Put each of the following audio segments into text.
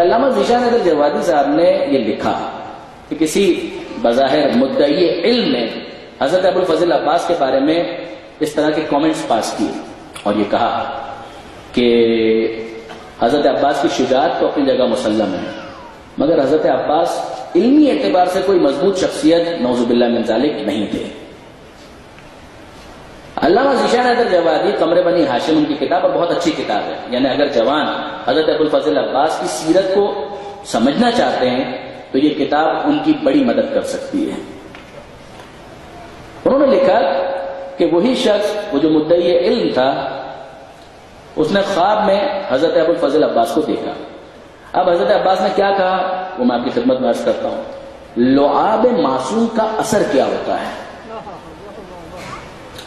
علامہ ذیشان حیدر جوادی صاحب نے یہ لکھا کہ کسی بظاہر مدعی علم نے حضرت ابوالفضل عباس کے بارے میں اس طرح کے کامنٹس پاس کیے اور یہ کہا کہ حضرت عباس کی شجاعت تو اپنی جگہ مسلم ہے، مگر حضرت عباس علمی اعتبار سے کوئی مضبوط شخصیت نعوذ باللہ من ذالک نہیں تھے۔ علامہ ذیشان حیدر جوادی قمر بنی ہاشم ان کی کتاب اور بہت اچھی کتاب ہے، یعنی اگر جوان حضرت ابوالفضل عباس کی سیرت کو سمجھنا چاہتے ہیں تو یہ کتاب ان کی بڑی مدد کر سکتی ہے۔ انہوں نے لکھا کہ وہی شخص وہ جو مدعی علم تھا اس نے خواب میں حضرت ابوالفضل عباس کو دیکھا۔ اب حضرت عباس نے کیا کہا وہ میں آپ کی خدمت میں عرض کرتا ہوں۔ لعاب معصوم کا اثر کیا ہوتا ہے؟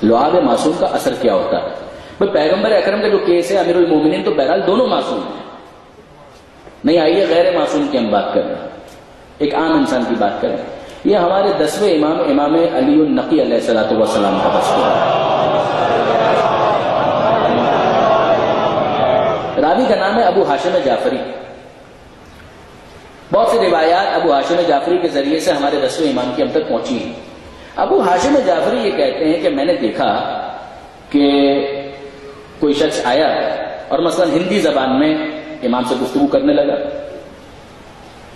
لعاب معصوم کا اثر کیا ہوتا ہے؟ پیغمبر اکرم کا جو کیس ہے امیر المومنین تو بہرحال دونوں معصوم ہیں، نہیں آئیے غیر معصوم کی ہم بات کریں، ایک عام انسان کی بات کریں۔ یہ ہمارے 10ویں امام امام علی النقی علیہ الصلوۃ والسلام کا تذکرہ ہے۔ راوی کا نام ہے ابو ہاشم جعفری۔ بہت سی روایات ابو ہاشم جعفری کے ذریعے سے ہمارے 10ویں امام کی ہم تک پہنچی ہیں۔ ابو ہاشم جعفری یہ کہتے ہیں کہ میں نے دیکھا کہ کوئی شخص آیا اور مثلا ہندی زبان میں امام سے گفتگو کرنے لگا،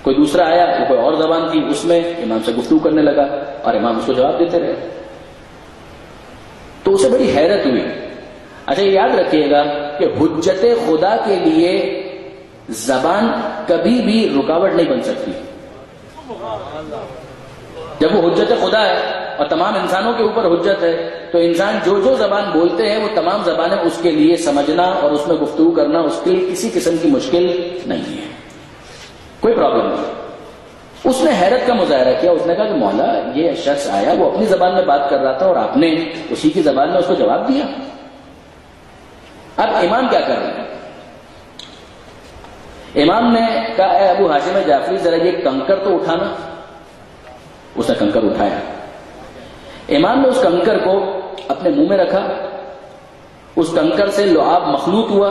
کوئی دوسرا آیا وہ کوئی اور زبان تھی اس میں امام سے گفتگو کرنے لگا اور امام اس کو جواب دیتے رہے، تو اسے بڑی حیرت ہوئی۔ اچھا یہ یاد رکھیے گا کہ حجت خدا کے لیے زبان کبھی بھی رکاوٹ نہیں بن سکتی۔ جب وہ حجت خدا ہے اور تمام انسانوں کے اوپر حجت ہے تو انسان جو جو زبان بولتے ہیں وہ تمام زبانیں اس کے لیے سمجھنا اور اس میں گفتگو کرنا اس کے لیے کسی قسم کی مشکل نہیں ہے، کوئی پرابلم نہیں۔ اس نے حیرت کا مظاہرہ کیا، اس نے کہا کہ مولا یہ شخص آیا وہ اپنی زبان میں بات کر رہا تھا اور آپ نے اسی کی زبان میں اس کو جواب دیا۔ اب امام کیا کر رہے ہیں؟ امام نے کہا اے ابو ہاشم جعفری ذرا یہ کنکر تو اٹھانا۔ اس نے کنکر اٹھایا، امام نے اس کنکر کو اپنے منہ میں رکھا، اس کنکر سے لعاب مخلوط ہوا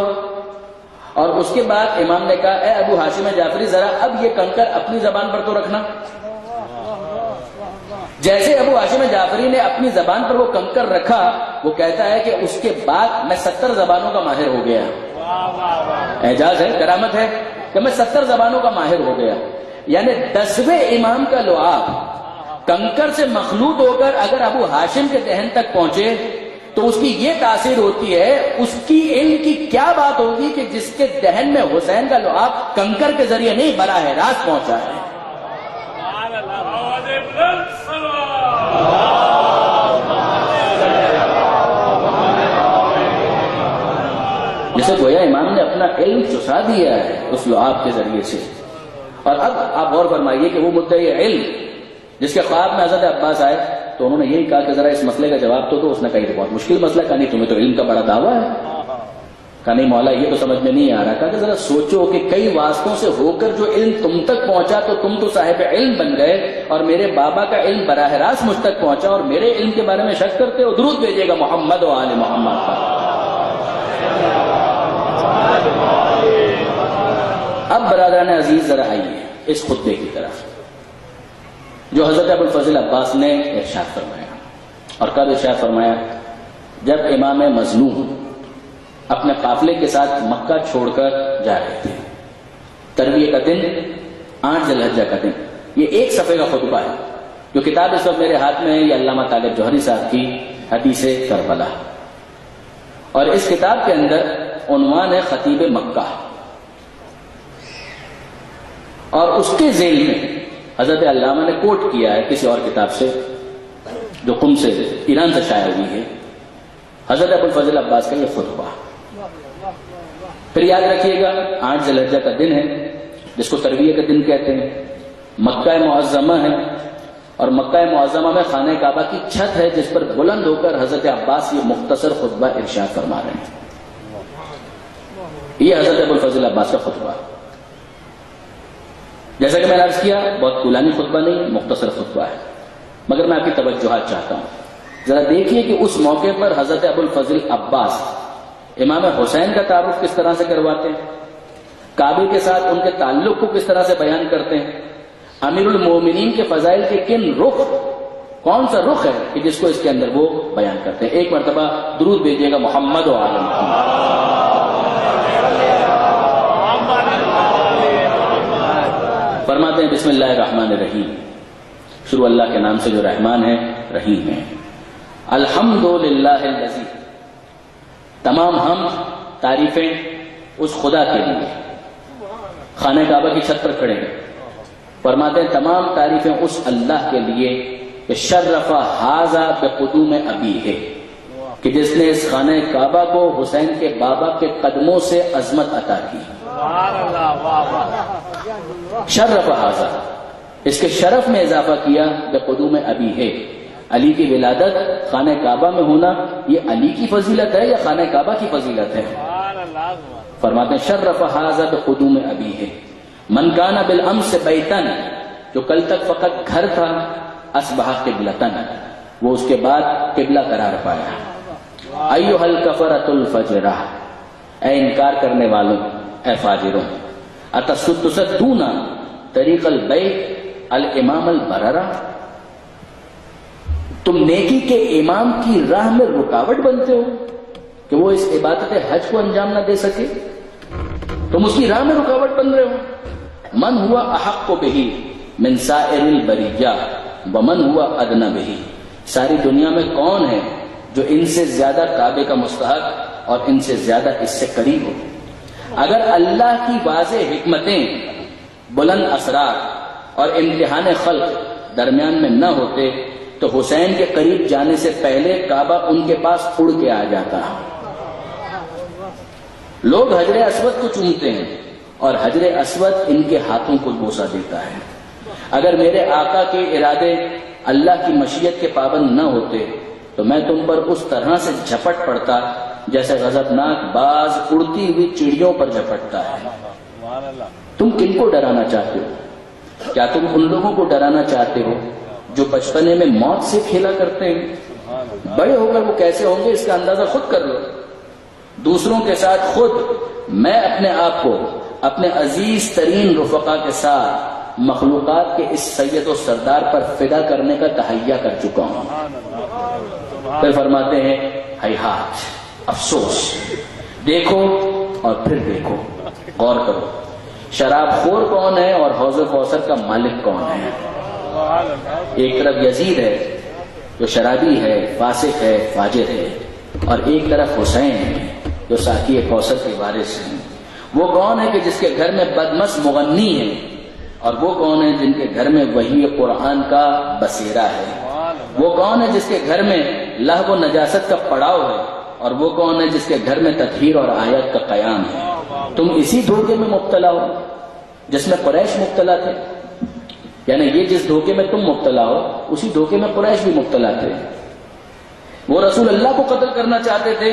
اور اس کے بعد امام نے کہا اے ابو ہاشم جعفری ذرا اب یہ کنکر اپنی زبان پر تو رکھنا۔ جیسے ابو ہاشم جعفری نے اپنی زبان پر وہ کنکر رکھا وہ کہتا ہے کہ اس کے بعد میں 70 زبانوں کا ماہر ہو گیا۔ اعجاز ہے، کرامت ہے کہ میں 70 زبانوں کا ماہر ہو گیا، یعنی 10ویں امام کا لعاب کنکر سے مخلوط ہو کر اگر ابو ہاشم کے دہن تک پہنچے تو اس کی یہ تاثیر ہوتی ہے، اس کی علم کی کیا بات ہوگی کہ جس کے دہن میں حسین کا لعاب کنکر کے ذریعے نہیں براہ راست پہنچا ہے۔ جسے گویا امام نے اپنا علم چسا دیا ہے اس لعاب کے ذریعے سے۔ اور اب آپ غور فرمائیے کہ وہ مدعی علم جس کے خواب میں حضرت عباس آئے تو انہوں نے یہی کہا کہ ذرا اس مسئلے کا جواب تو اس نے کہا یہ بہت مشکل مسئلہ، کہا نہیں تمہیں تو علم کا بڑا دعویٰ ہے، کہا نہیں مولا یہ تو سمجھ میں نہیں آ رہا، کہا کہ ذرا سوچو کہ کئی واسطوں سے ہو کر جو علم تم تک پہنچا تو تم تو صاحب علم بن گئے اور میرے بابا کا علم براہ راست مجھ تک پہنچا اور میرے علم کے بارے میں شک کرتے ہو۔ درود بھیجیے گا محمد و آل محمد پر۔ اب برادران عزیز ذرا آئیے اس خطبے کی طرف جو حضرت ابوالفضل عباس نے ارشاد فرمایا، اور کب ارشاد فرمایا؟ جب امام مظلوم اپنے قافلے کے ساتھ مکہ چھوڑ کر جا رہے تھے، ترویہ کا دن 8 ذی الحجہ کا دن۔ یہ ایک صفحے کا خطبہ ہے، جو کتاب اس وقت میرے ہاتھ میں ہے یہ علامہ طالب جوہری صاحب کی حدیث کربلا، اور اس کتاب کے اندر عنوان ہے خطیب مکہ، اور اس کے ذیل میں حضرت علامہ نے کوٹ کیا ہے کسی اور کتاب سے جو قم سے ایران سے شائع ہوئی ہے، حضرت ابوالفضل عباس کا یہ خطبہ۔ پھر یاد رکھیے گا 8 ذی الحجہ کا دن ہے جس کو ترویہ کا دن کہتے ہیں، مکہ معظمہ ہے، اور مکہ معظمہ میں خانہ کعبہ کی چھت ہے جس پر بلند ہو کر حضرت عباس یہ مختصر خطبہ ارشاد فرما رہے ہیں۔ یہ حضرت ابوالفضل عباس کا خطبہ، جیسا کہ میں نے عرض کیا بہت طولانی خطبہ نہیں، مختصر خطبہ ہے، مگر میں آپ کی توجہات چاہتا ہوں۔ ذرا دیکھیے کہ اس موقع پر حضرت ابوالفضل عباس امام حسین کا تعارف کس طرح سے کرواتے ہیں۔ کعبے کے ساتھ ان کے تعلق کو کس طرح سے بیان کرتے ہیں، امیر المومنین کے فضائل کے کن رخ، کون سا رخ ہے کہ جس کو اس کے اندر وہ بیان کرتے ہیں۔ ایک مرتبہ درود بھیجیے گا محمد و آل محمد۔ فرماتے ہیں بسم اللہ الرحمن الرحیم، شروع اللہ کے نام سے جو رحمان ہے رحیم ہے۔ الحمدللہ الذی، تمام ہم تعریفیں اس خدا کے لیے، خانہ کعبہ کی چھت پر کھڑے ہیں، فرماتے ہیں تمام تعریفیں اس اللہ کے لیے کہ شرف ھذا بقدوم ابیہ، کہ جس نے اس خانہ کعبہ کو حسین کے بابا کے قدموں سے عظمت عطا کی۔ شرف ھذا، اس کے شرف میں اضافہ کیا بقدوم ابیہ، علی کی ولادت خانہ کعبہ میں ہونا یہ علی کی فضیلت ہے یا خانہ کعبہ کی فضیلت ہے؟ فرماتے ہیں شرف ھذا بقدوم ابیہ، من کان بالامس بیتن، جو کل تک فقط گھر تھا، اصبح قبلتن، وہ اس کے بعد قبلہ قرار پایا۔ ایھا الکفرۃ الفجرہ، اے انکار کرنے والوں، اے فاجروں، تصدون طریق البیت الامام البررہ، تم نیکی کے امام کی راہ میں رکاوٹ بنتے ہو کہ وہ اس عبادت حج کو انجام نہ دے سکے، تم اس کی راہ میں رکاوٹ بن رہے ہو۔ من ہوا احق بہ من سائر البریہ ومن ہوا ادنی بہ، ساری دنیا میں کون ہے جو ان سے زیادہ کعبے کا مستحق اور ان سے زیادہ اس سے قریب ہو؟ اگر اللہ کی واضح حکمتیں، بلند اسرار اور امتحان خلق درمیان میں نہ ہوتے تو حسین کے قریب جانے سے پہلے کعبہ ان کے پاس اڑ کے آ جاتا۔ لوگ حجر اسود کو چومتے ہیں اور حجر اسود ان کے ہاتھوں کو بوسہ دیتا ہے۔ اگر میرے آقا کے ارادے اللہ کی مشیت کے پابند نہ ہوتے تو میں تم پر اس طرح سے جھپٹ پڑتا جیسے غضبناک باز اڑتی ہوئی چڑیوں پر جھپٹتا ہے۔ تم کن کو ڈرانا چاہتے ہو؟ کیا تم ان لوگوں کو ڈرانا چاہتے ہو جو بچپنے میں موت سے کھیلا کرتے ہیں؟ بڑے ہو کر وہ کیسے ہوں گے اس کا اندازہ خود کر لو۔ دوسروں کے ساتھ خود میں اپنے آپ کو اپنے عزیز ترین رفقا کے ساتھ مخلوقات کے اس سید و سردار پر فدا کرنے کا تہیہ کر چکا ہوں۔ پھر فرماتے ہیں ہیہات، افسوس، دیکھو اور پھر دیکھو، غور کرو، شراب خور کون ہے اور حوض کوثر کا مالک کون ہے؟ ایک طرف یزید ہے جو شرابی ہے، فاسق ہے، فاجر ہے، اور ایک طرف حسین ہے جو ساقی کوثر کے وارث ہیں۔ وہ کون ہے کہ جس کے گھر میں بدمس مغنی ہے، اور وہ کون ہے جن کے گھر میں وحی قرآن کا بصیرہ ہے؟ وہ کون ہے جس کے گھر میں لہو و نجاست کا پڑاؤ ہے، اور وہ کون ہے جس کے گھر میں تطہیر اور آیت کا قیام ہے؟ تم اسی دھوکے میں مبتلا ہو جس میں قریش مبتلا تھے، یعنی یہ جس دھوکے میں تم مبتلا ہو اسی دھوکے میں قریش بھی مبتلا تھے۔ وہ رسول اللہ کو قتل کرنا چاہتے تھے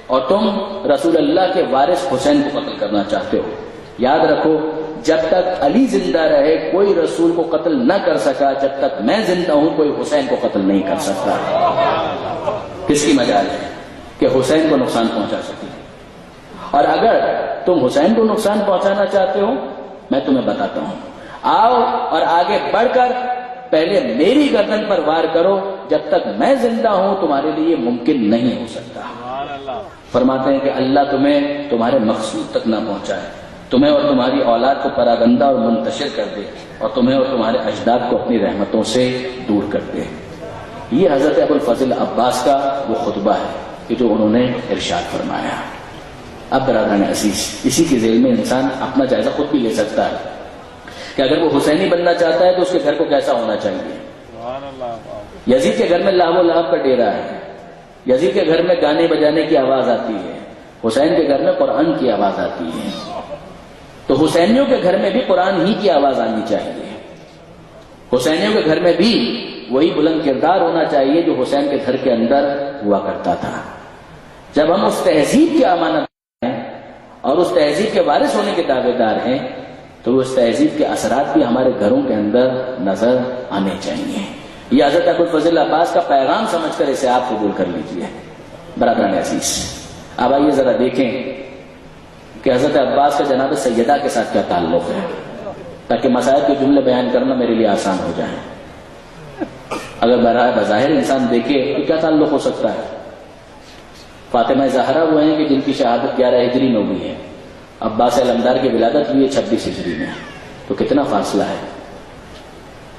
اور تم رسول اللہ کے وارث حسین کو قتل کرنا چاہتے ہو۔ یاد رکھو، جب تک علی زندہ رہے کوئی رسول کو قتل نہ کر سکا، جب تک میں زندہ ہوں کوئی حسین کو قتل نہیں کر سکتا۔ کس کی مجال ہے کہ حسین کو نقصان پہنچا سکے؟ اور اگر تم حسین کو نقصان پہنچانا چاہتے ہو میں تمہیں بتاتا ہوں، آؤ اور آگے بڑھ کر پہلے میری گردن پر وار کرو، جب تک میں زندہ ہوں تمہارے لیے ممکن نہیں ہو سکتا۔ فرماتے ہیں کہ اللہ تمہیں تمہارے مقصود تک نہ پہنچائے، تمہیں اور تمہاری اولاد کو پراگندہ اور منتشر کر دے، اور تمہیں اور تمہارے اجداد کو اپنی رحمتوں سے دور کر دے۔ یہ حضرت ابوالفضل عباس کا وہ خطبہ ہے کہ جو انہوں نے ارشاد فرمایا۔ اب برادران عزیز، اسی کے ذیل میں انسان اپنا جائزہ خود بھی لے سکتا ہے کہ اگر وہ حسینی بننا چاہتا ہے تو اس کے گھر کو کیسا ہونا چاہیے۔ یزید کے گھر میں لاہو لہب کا ڈیرا ہے، یزید کے گھر میں گانے بجانے کی آواز آتی ہے، حسین کے گھر میں قرآن کی آواز آتی ہے، تو حسینیوں کے گھر میں بھی قرآن ہی کی آواز آنی چاہیے۔ حسینیوں کے گھر میں بھی وہی بلند کردار ہونا چاہیے جو حسین کے گھر کے اندر ہوا کرتا تھا۔ جب ہم اس تہذیب کے امانت ہیں اور اس تہذیب کے وارث ہونے کے دعوے دار ہیں تو اس تہذیب کے اثرات بھی ہمارے گھروں کے اندر نظر آنے چاہیے۔ یہ حضرت ابوالفضل عباس کا پیغام سمجھ کر اسے آپ قبول کر لیجیے۔ برادران عزیز، اب آئیے ذرا دیکھیں کہ حضرت عباس کا جناب سیدہ کے ساتھ کیا تعلق ہے، تاکہ مسائل کے جملے بیان کرنا میرے لیے آسان ہو جائے۔ اگر بظاہر انسان دیکھے تو کیا تعلق ہو سکتا ہے؟ فاطمہ زہرا وہ ہیں کہ جن کی شہادت 11 ہجری میں ہوئی ہے، عباس علمدار کی ولادت ہوئی ہے 26 ہجری میں، تو کتنا فاصلہ ہے۔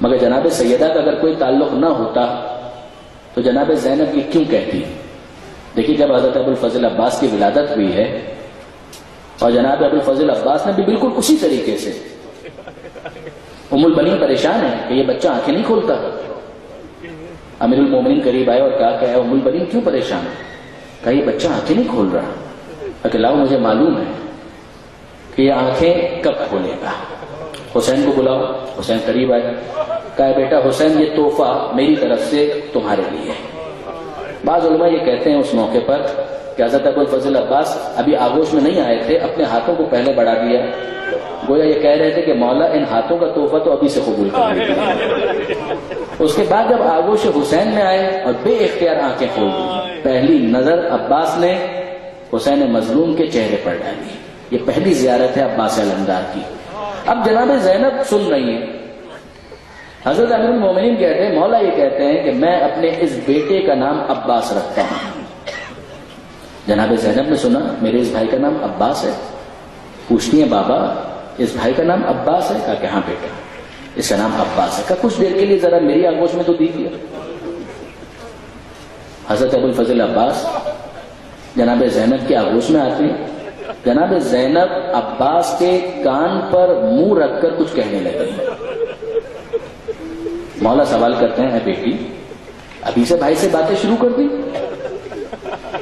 مگر جناب سیدہ کا اگر کوئی تعلق نہ ہوتا تو جناب زینب کی کیوں کہتی؟ دیکھیے جب حضرت ابو الفضل عباس کی ولادت ہوئی ہے اور جناب ابو الفضل عباس نے بھی بالکل اسی طریقے سے، ام البنین پریشان ہے کہ یہ بچہ آنکھیں نہیں کھولتا۔ امیر المومنین قریب آئے اور کہا کہ اے ام البنین کیوں پریشان ہے؟ کہا یہ بچہ آنکھیں نہیں کھول رہا۔ کہ لاؤ مجھے معلوم ہے کہ یہ آنکھیں کب کھولے گا۔ حسین کو بلاؤ۔ حسین قریب آئے، کہا بیٹا حسین یہ تحفہ میری طرف سے تمہارے لیے ہے۔ بعض علماء یہ کہتے ہیں اس موقع پر کہ حضرت ابو الفضل عباس ابھی آغوش میں نہیں آئے تھے، اپنے ہاتھوں کو پہلے بڑھا دیا، گویا یہ کہہ رہے تھے کہ مولا ان ہاتھوں کا تحفہ تو ابھی سے قبول کر لیجیے۔ اس کے بعد جب آغوش حسین میں آئے اور بے اختیار آنکھیں کھول دی، پہلی نظر عباس نے حسین مظلوم کے چہرے پر ڈالی۔ یہ پہلی زیارت ہے عباس علمدار کی۔ اب جناب زینب سن رہی ہیں، حضرت امیر المومنین کہتے ہیں، مولا یہ کہتے ہیں کہ میں اپنے اس بیٹے کا نام عباس رکھتا ہوں۔ جناب زینب نے سنا میرے اس بھائی کا نام عباس ہے، پوچھتی ہیں بابا اس بھائی کا نام عباس ہے؟ کہا کہ ہاں بیٹا اس کا نام عباس ہے۔ کہا کچھ دیر کے لیے ذرا میری آگوش میں تو دیکھیے۔ حضرت ابو الفضل عباس جناب زینب کی آگوش میں آتے ہیں۔ جناب زینب عباس کے کان پر منہ رکھ کر کچھ کہنے لگے۔ مولا سوال کرتے ہیں، اے بیٹی ابھی سے بھائی سے باتیں شروع کر دی؟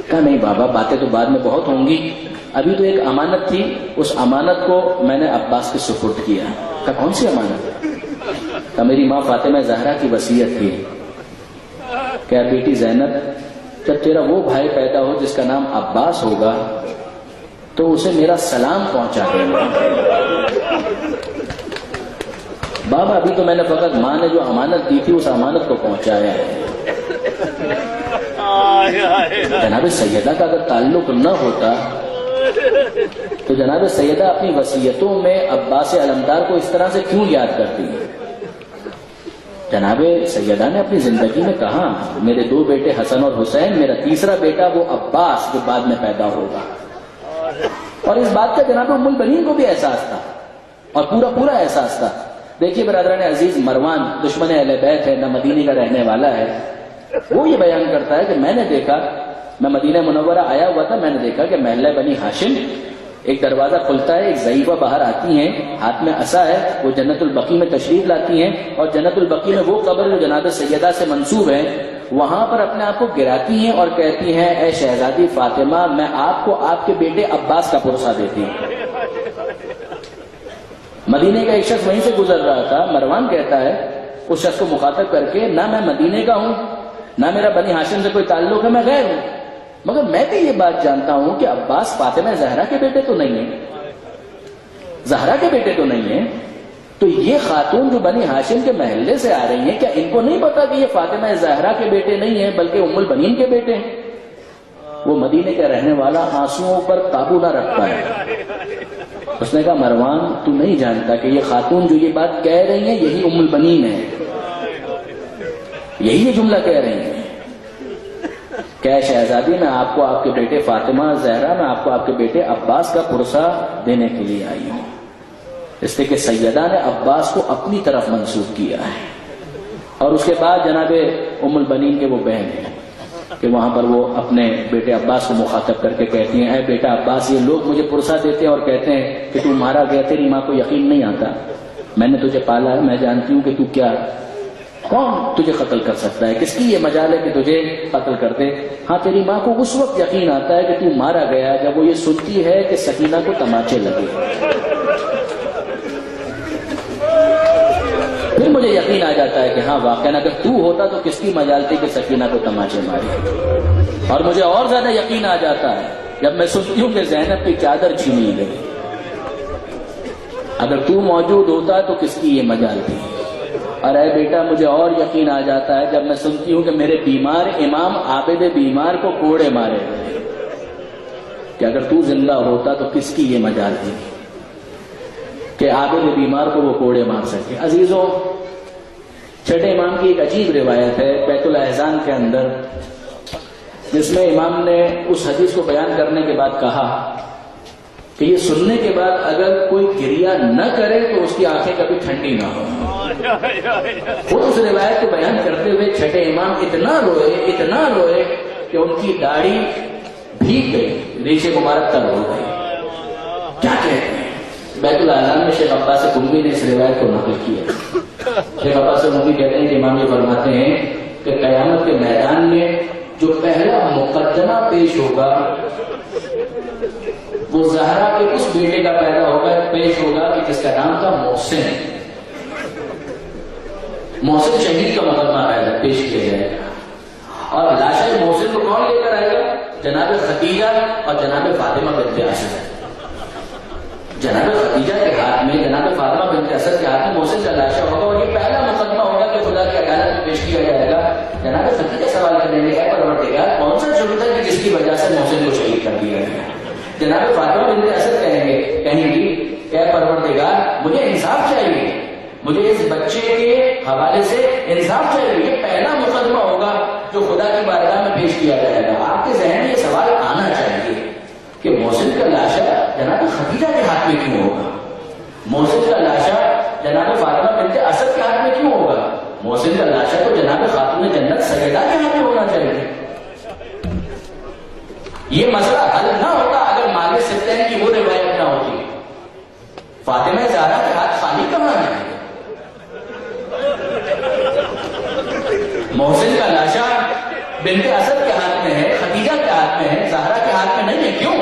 کہا نہیں بابا باتیں تو بعد میں بہت ہوں گی، ابھی تو ایک امانت تھی، اس امانت کو میں نے عباس کے سپرد کیا۔ کہا کون سی امانت؟ کہا میری ماں فاطمہ زہرا کی وصیت تھی کہ بیٹی زینب جب تیرا وہ بھائی پیدا ہو جس کا نام عباس ہوگا تو اسے میرا سلام پہنچا دینا۔ بابا ابھی تو میں نے فقط ماں نے جو امانت دی تھی اس امانت کو پہنچایا ہے۔ جناب سیدہ کا اگر تعلق نہ ہوتا تو جناب سیدہ اپنی وصیتوں میں عباس علمدار کو اس طرح سے کیوں یاد کرتی ہے؟ جناب سیدہ نے اپنی زندگی میں کہا میرے 2 بیٹے حسن اور حسین، میرا تیسرا بیٹا وہ عباس جو بعد میں پیدا ہوگا۔ اور اس بات کا جناب ام البنین کو بھی احساس تھا اور پورا احساس تھا۔ دیکھیے برادران عزیز، مروان دشمن اہل بیت ہے، نہ مدینے کا رہنے والا ہے، وہ یہ بیان کرتا ہے کہ میں نے دیکھا، میں مدینہ منورہ آیا ہوا تھا، میں نے دیکھا کہ محلہ بنی ہاشم ایک دروازہ کھلتا ہے، ایک ضعیفہ باہر آتی ہیں، ہاتھ میں عصا ہے، وہ جنت البقیع میں تشریف لاتی ہیں اور جنت البقیع میں وہ قبر جو جناب سیدہ سے منسوب ہے وہاں پر اپنے آپ کو گراتی ہیں اور کہتی ہیں اے شہزادی فاطمہ میں آپ کو آپ کے بیٹے عباس کا پرسہ دیتی ہوں۔ مدینے کا ایک شخص وہیں سے گزر رہا تھا، مروان کہتا ہے اس شخص کو مخاطب کر کے، نہ میں مدینے کا ہوں نہ میرا بنی ہاشم سے کوئی تعلق ہے، میں غیر ہوں، مگر میں بھی یہ بات جانتا ہوں کہ عباس فاطمہ زہرا کے بیٹے تو نہیں ہیں، زہرا کے بیٹے تو نہیں ہیں، تو یہ خاتون جو بنی ہاشم کے محلے سے آ رہی ہیں، کیا ان کو نہیں پتا کہ یہ فاطمہ زہرا کے بیٹے نہیں ہیں بلکہ ام البنین کے بیٹے ہیں؟ وہ مدینے کا رہنے والا آنسوؤں پر قابو نہ رکھ پایا۔ اس نے کہا مروان تو نہیں جانتا کہ یہ خاتون جو یہ بات کہہ رہی ہیں یہی ام البنین ہے، یہی یہ جملہ کہہ رہی ہیں کہ شہزادی میں آپ کو آپ کے بیٹے فاطمہ زہرا، میں آپ کو آپ کے بیٹے عباس کا پرسہ دینے کے لیے آئی ہوں۔ اس لیے کہ سیدہ نے عباس کو اپنی طرف منسوب کیا ہے۔ اور اس کے بعد جناب ام البنین کے وہ بہن ہیں کہ وہاں پر وہ اپنے بیٹے عباس کو مخاطب کر کے کہتی ہیں اے بیٹا عباس یہ لوگ مجھے پرسہ دیتے ہیں اور کہتے ہیں کہ تو مارا گیا، تیری ماں کو یقین نہیں آتا، میں نے تجھے پالا ہے، میں جانتی ہوں کہ تو کیا، کون تجھے قتل کر سکتا ہے، کس کی یہ مجال ہے کہ تجھے قتل کر دے؟ ہاں تیری ماں کو اس وقت یقین آتا ہے کہ تو مارا گیا جب وہ یہ سنتی ہے کہ سکینہ کو تماچے لگے، پھر مجھے یقین آ جاتا ہے کہ ہاں واقعا اگر تو ہوتا تو کس کی مجال تھی کہ سکینہ کو تماچے مارے۔ اور مجھے اور زیادہ یقین آ جاتا ہے جب میں سنتی ہوں کہ زینب کی چادر چھینی گئی، اگر تو موجود ہوتا تو کس کی یہ مجال تھی؟ اور اے بیٹا مجھے اور یقین آ جاتا ہے جب میں سنتی ہوں کہ میرے بیمار امام عابد بیمار کو کوڑے مارے گئے، کہ اگر تو زندہ ہوتا تو کس کی یہ مجال تھی کہ عابد بیمار کو وہ کوڑے مار سکے۔ عزیزوں، چھٹے امام کی ایک عجیب روایت ہے بیت الاحزان کے اندر، جس میں امام نے اس حدیث کو بیان کرنے کے بعد کہا کہ یہ سننے کے بعد اگر کوئی گریا نہ کرے تو اس کی آنکھیں کبھی ٹھنڈی نہ ہو۔ وہ اس روایت کو بیان کرتے ہوئے چھٹے امام اتنا روئے کہ ان کی داڑھی بھیگ گئی، ریشے مبارک تر ہو گئی۔ کیا کہتے ہیں؟ بیت الاحزان میں شیخ عباس قمبی نے اس روایت کو نقل کیا۔ شیخ عباس قمبی کہتے ہیں کہ امام یہ فرماتے ہیں کہ قیامت کے میدان میں جو پہلا مقدمہ پیش ہوگا وہ زہرا کے اس بیٹے کا پیش ہوگا کہ جس کا نام تھا محسن۔ محسن شہید کا مقدمہ آئے گا، پیش کیا جائے گا، اور لاشیں محسن کو کون لے کر آئے گا؟ جناب خدیجہ اور جناب فاطمہ بنت اسد۔ جناب خدیجہ کے ہاتھ میں، جناب فاطمہ بنت اسد کے ہاتھ میں محسن کا لاشا ہوگا، اور یہ پہلا مقدمہ ہوگا کہ خدا کی عدالت میں پیش کیا جائے گا۔ جناب خدیجہ سوال کریں گے، اے پروردگار کون سا جرم ہے کہ جس کی وجہ سے محسن کو شہید کر دیا گیا؟ جناب فاطمہ بنت اسد کہیں گی اے پروردگار مجھے انصاف چاہیے، مجھے اس بچے کے حوالے سے انصاف چاہیے، یہ پہلا مقدمہ ہوگا جو خدا کی بارگاہ میں پیش کیا جائے گا۔ آپ کے ذہن میں یہ سوال آنا چاہیے کہ محسن کا لاشا جناب خدیجہ کے ہاتھ میں کیوں ہوگا؟ محسن کا لاشا جناب فاطمہ بنت اسد کے ہاتھ میں کیوں ہوگا؟ محسن کا لاشا تو جناب خاتون جنت سیدہ کے ہاتھ میں ہونا چاہیے۔ یہ مسئلہ حل نہ ہوتا اگر مالک ستین کی وہ روایت نہ ہوتی۔ فاطمہ زہرا کے ہاتھ خالی کہاں ہے؟ محسن کا لاشا بنت اسد کے ہاتھ میں ہے، خدیجہ کے ہاتھ میں ہے، زہرا کے ہاتھ میں نہیں ہے، کیوں؟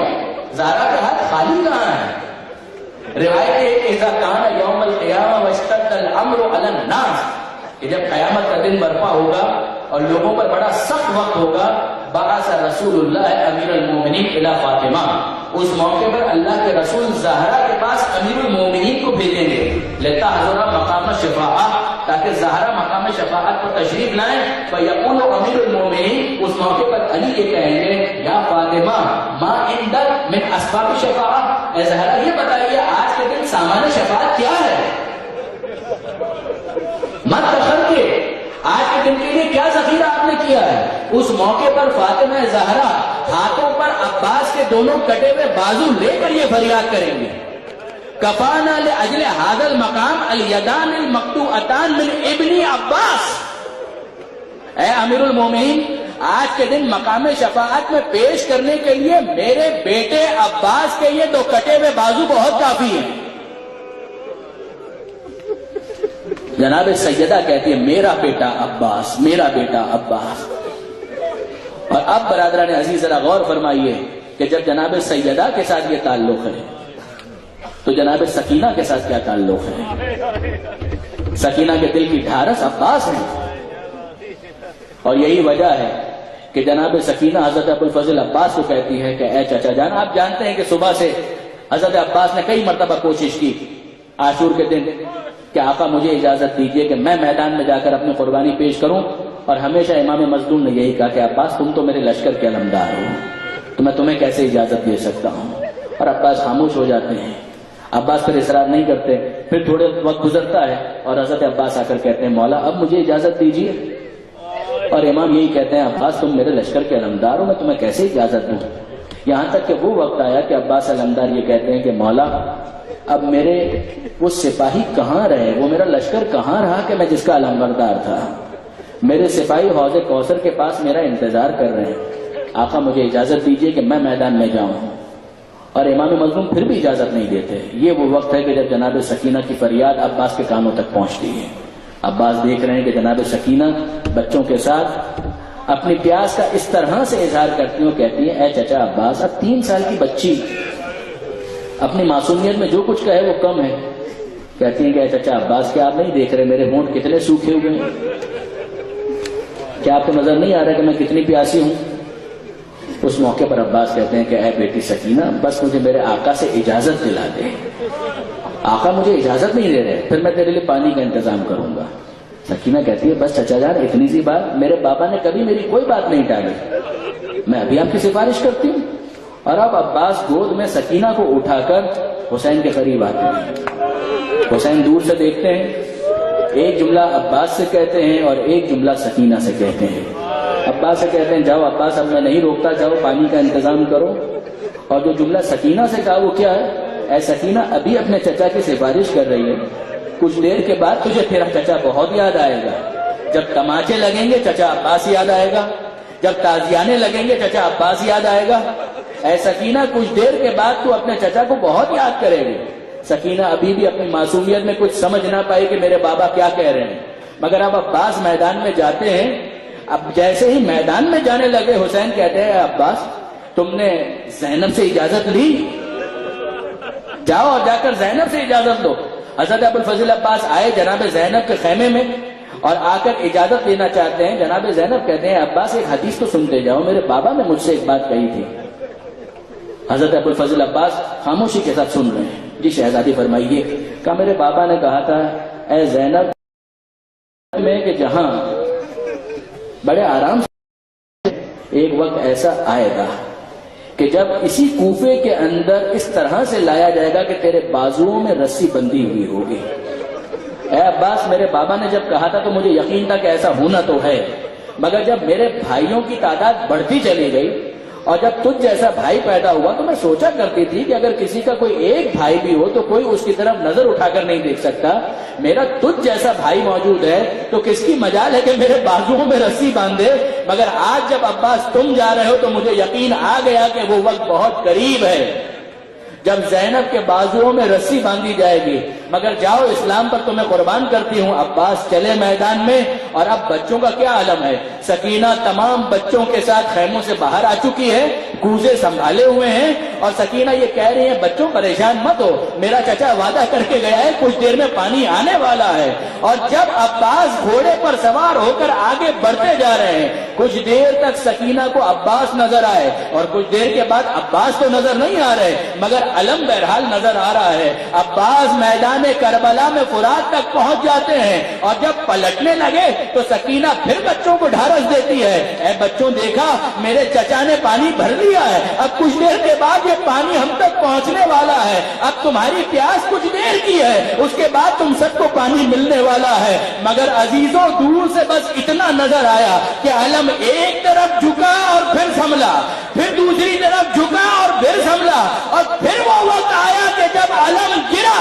زہرا کا ہاتھ خالی کہاں ہے؟ روایت ہے کہ اذا کان یوم القیامہ واشتد الامر علی الناس، کہ جب قیامت کا دن برپا ہوگا اور لوگوں پر بڑا سخت وقت ہوگا، بعث رسول اللہ امیر المومنین الی فاطمہ، اس موقع پر اللہ کے رسول زہرا کے پاس امیر المومنین کو بھیجیں گے، لتحضر مقام شفاعہ، تاکہ زہرا مقام شفاعت پر تشریف لائیں۔ فیقول امیر المومنین، اس موقع پر علی یہ کہیں گے یا فاطمہ ما عندک من اسباب شفاعہ، اے زہرا یہ بتائیے آج کے دن سامان شفاعت کیا ہے؟ مت تخر کے آج کے دن کے لیے کیا ذخیرہ آپ نے کیا ہے؟ اس موقع پر فاطمہ زہرا ہاتھوں پر عباس کے دونوں کٹے ہوئے بازو لے کر یہ فریاد کریں گے، کفانا لاجل ھذا المقام الیدان المقطوعتان من ابن عباس، اے امیر المومنین آج کے دن مقام شفاعت میں پیش کرنے کے لیے میرے بیٹے عباس کے یہ دو کٹے ہوئے بازو بہت کافی ہیں۔ جناب سیدہ کہتی ہے میرا بیٹا عباس، میرا بیٹا عباس۔ اور اب برادران عزیز ذرا غور فرمائیے کہ جب جناب سیدہ کے ساتھ یہ تعلق ہے تو جناب سکینہ کے ساتھ کیا تعلق ہے؟ سکینہ کے دل کی ڈھارس عباس ہے، اور یہی وجہ ہے کہ جناب سکینہ حضرت ابوالفضل عباس کو کہتی ہے کہ اے چچا جان، آپ جانتے ہیں کہ صبح سے حضرت عباس نے کئی مرتبہ کوشش کی عاشور کے دن کہ آقا مجھے اجازت دیجئے کہ میں میدان میں جا کر اپنی قربانی پیش کروں، اور ہمیشہ امام مظلوم نے یہی کہا کہ عباس تم تو میرے لشکر کے علمدار ہو، تو میں تمہیں کیسے اجازت دے سکتا ہوں؟ اور عباس خاموش ہو جاتے ہیں۔ عباس پر اصرار نہیں کرتے، پھر تھوڑے وقت گزرتا ہے اور حضرت عباس آ کر کہتے ہیں مولا اب مجھے اجازت دیجئے، اور امام یہی کہتے ہیں عباس تم میرے لشکر کے علمدار ہو، میں تمہیں کیسے اجازت دوں؟ یہاں تک کہ وہ وقت آیا کہ عباس علمدار یہ کہتے ہیں کہ مولا اب میرے وہ سپاہی کہاں رہے، وہ میرا لشکر کہاں رہا کہ میں جس کا علمبردار تھا؟ میرے سپاہی حوض کوثر کے پاس میرا انتظار کر رہے ہیں، آقا مجھے اجازت دیجئے کہ میں میدان میں جاؤں۔ اور امام مظلوم پھر بھی اجازت نہیں دیتے۔ یہ وہ وقت ہے کہ جب جناب سکینہ کی فریاد عباس کے کانوں تک پہنچتی ہے۔ عباس دیکھ رہے ہیں کہ جناب سکینہ بچوں کے ساتھ اپنی پیاس کا اس طرح سے اظہار کرتی ہیں، کہتی ہیں اے چچا عباس اب 3 سال کی بچی اپنی معصومیت میں جو کچھ کہے وہ کم ہے۔ کہتی ہیں کہ اے چچا عباس کیا آپ نہیں دیکھ رہے میرے ہونٹ کتنے سوکھے ہوئے ہیں؟ کیا آپ کو نظر نہیں آ رہا کہ میں کتنی پیاسی ہوں؟ اس موقع پر عباس کہتے ہیں کہ اے بیٹی سکینہ بس مجھے میرے آقا سے اجازت دلا دے، آقا مجھے اجازت نہیں دے رہے، پھر میں تیرے لیے پانی کا انتظام کروں گا۔ سکینہ کہتی ہے بس چچا جان اتنی سی بات، میرے بابا نے کبھی میری کوئی بات نہیں ٹالی، میں ابھی آپ کی سفارش کرتی ہوں۔ اور اب عباس گود میں سکینہ کو اٹھا کر حسین کے قریب آتے ہیں. حسین دور سے دیکھتے ہیں, ایک جملہ عباس سے کہتے ہیں اور ایک جملہ سکینہ سے کہتے ہیں. عباس سے کہتے ہیں جاؤ عباس, اب میں نہیں روکتا, جاؤ پانی کا انتظام کرو. اور جو جملہ سکینہ سے کہا وہ کیا ہے؟ اے سکینہ, ابھی اپنے چچا کی سفارش کر رہی ہے, کچھ دیر کے بعد تجھے تیرا چچا بہت یاد آئے گا. جب تماچے لگیں گے چچا عباس یاد آئے گا, جب تازیانے لگیں گے چچا عباس یاد آئے گا. اے سکینہ, کچھ دیر کے بعد تو اپنے چچا کو بہت یاد کرے گی. سکینہ ابھی بھی اپنی معصومیت میں کچھ سمجھ نہ پائی کہ میرے بابا کیا کہہ رہے ہیں, مگر اب عباس میدان میں جاتے ہیں. اب جیسے ہی میدان میں جانے لگے حسین کہتے ہیں عباس, تم نے زینب سے اجازت لی؟ جاؤ اور جا کر زینب سے اجازت لو. حضرت ابوالفضل عباس آئے جناب زینب کے خیمے میں اور آ کر اجازت لینا چاہتے ہیں. جناب زینب کہتے ہیں عباس ایک حدیث تو سنتے جاؤ, میرے بابا نے مجھ سے ایک بات کہی تھی. حضرت ابوالفضل عباس خاموشی کے ساتھ سن رہے ہیں. جی شہزادی فرمائیے. کہا میرے بابا نے کہا تھا اے زینب میں کہ جہاں بڑے آرام سے ایک وقت ایسا آئے گا کہ جب اسی کوفے کے اندر اس طرح سے لایا جائے گا کہ تیرے بازوؤں میں رسی بندھی ہوئی ہوگی. اے عباس, میرے بابا نے جب کہا تھا تو مجھے یقین تھا کہ ایسا ہونا تو ہے, مگر جب میرے بھائیوں کی تعداد بڑھتی چلی گئی اور جب تجھ جیسا بھائی پیدا ہوا تو میں سوچا کرتی تھی کہ اگر کسی کا کوئی ایک بھائی بھی ہو تو کوئی اس کی طرف نظر اٹھا کر نہیں دیکھ سکتا. میرا تجھ جیسا بھائی موجود ہے تو کس کی مجال ہے کہ میرے بازوؤں میں رسی باندھے. مگر آج جب عباس تم جا رہے ہو تو مجھے یقین آ گیا کہ وہ وقت بہت قریب ہے جب زینب کے بازوؤں میں رسی باندھی جائے گی. مگر جاؤ, اسلام پر تمہیں قربان کرتی ہوں. عباس چلے میدان میں اور اب بچوں کا کیا عالم ہے. سکینہ تمام بچوں کے ساتھ خیموں سے باہر آ چکی ہے, کوزے سنبھالے ہوئے ہیں, اور سکینہ یہ کہہ رہی ہیں بچوں پریشان مت ہو, میرا چچا وعدہ کر کے گیا ہے کچھ دیر میں پانی آنے والا ہے. اور جب عباس گھوڑے پر سوار ہو کر آگے بڑھتے جا رہے ہیں, کچھ دیر تک سکینہ کو عباس نظر آئے اور کچھ دیر کے بعد عباس تو نظر نہیں آ رہے مگر علم بہرحال نظر آ رہا ہے. عباس میدان کربلا میں فرات تک پہنچ جاتے ہیں اور جب پلٹنے لگے تو سکینہ پھر بچوں کو ڈھارس دیتی ہے. اے بچوں, دیکھا میرے چچا نے پانی بھر لیا ہے, اب کچھ دیر کے بعد یہ پانی ہم تک پہنچنے والا ہے. اب تمہاری پیاس کچھ دیر کی ہے, اس کے بعد تم سب کو پانی ملنے والا ہے. مگر عزیزوں, دور سے بس اتنا نظر آیا کہ علم ایک طرف جھکا اور پھر سنبھلا, پھر دوسری طرف جھکا اور پھر سنبھلا, اور پھر وہ وقت آیا کہ جب علم گرا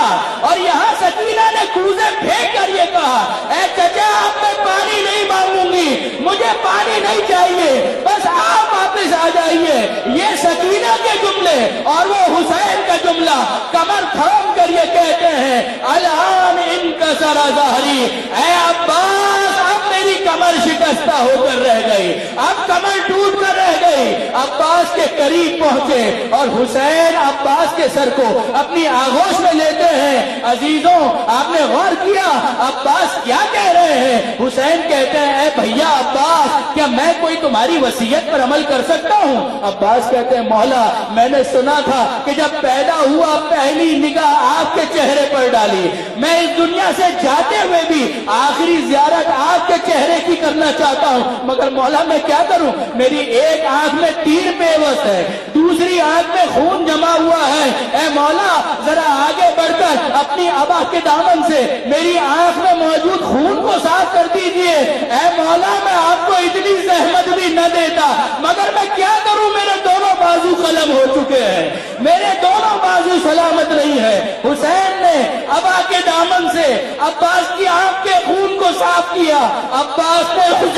اور یہاں سکینہ نے کوزے پھینک کر یہ کہا اے چچا, اب میں پانی نہیں مانگوں گی, مجھے پانی نہیں چاہیے, بس آپ واپس آ جائیے. یہ سکینہ کے جملے اور وہ حسین کا جملہ کمر تھام کر یہ کہتے ہیں الان انکسر ظہری, اے عباس اب میری کمر شکستہ ہو کر رہ گئی, اب کمر ٹوٹ کر رہ گئی. عباس کے قریب پہنچے اور حسین عباس کے سر کو اپنی آغوش میں لیتے ہیں. عزیزوں, آپ نے غور کیا عباس کیا کہہ رہے ہیں؟ حسین کہتے ہیں اے بھیا عباس, کیا میں کوئی تمہاری وصیت پر عمل کر سکتا ہوں؟ عباس کہتے ہیں مولا, میں نے سنا تھا کہ جب پیدا ہوا پہلی نگاہ آپ کے چہرے پر ڈالی, میں اس دنیا سے جاتے ہوئے بھی آخری زیارت آپ کے چہرے کی کرنا چاہتا ہوں, مگر مولا میں کیا کروں, میری ایک آنکھ میں تیر پیوست ہے, دوسری آنکھ میں خون جمع ہوا ہے. اے مولا, ذرا آگے بڑھ کر اپنی ابا کے دامن سے میری آنکھ میں موجود خون کو صاف کر دیجئے. اے مولا, میں آپ کو اتنی زحمت بھی نہ دیتا, مگر میں کیا کروں, میرے دونوں بازو قلم ہو چکے ہیں, میرے دونوں بازو سلامت نہیں ہے. حسین نے ابا کے دامن سے عباس کی آنکھ کے خون کو صاف کیا. عباس نے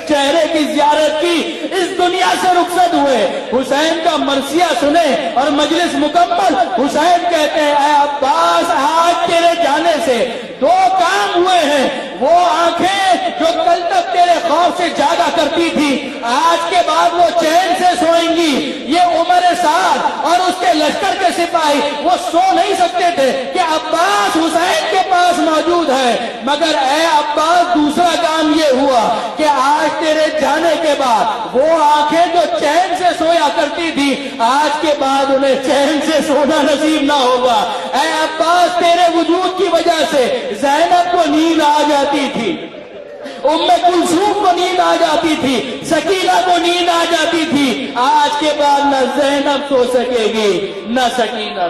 چہرے کی زیارت کی, اس دنیا سے رخصت ہوئے. حسین کا مرثیہ سنے اور مجلس مکمل. حسین کہتے ہیں اے عباس, آج تیرے جانے سے دو کام ہوئے ہیں. وہ آنکھیں جو کل تک تیرے خوف سے جاگا کرتی تھی, آج کے بعد وہ چین سے سوئیں گی. یہ عمر سعد اور اس کے لشکر کے سپاہی وہ سو نہیں سکتے تھے کہ عباس حسین کے پاس موجود ہے. مگر اے عباس, دوسرا کام یہ ہوا کہ آج تیرے جانے کے بعد وہ آنکھیں جو چین سے سویا کرتی تھی, آج کے بعد انہیں چین سے سونا نصیب نہ ہوگا. اے عباس, تیرے وجود کی وجہ سے زینب کو نیند آ جاتی تھی, کلثوم کو نیند آ جاتی تھی، سکینہ کو نیند آ جاتی تھی، آج کے بعد نہ زینب سو سکے گی نہ سکینہ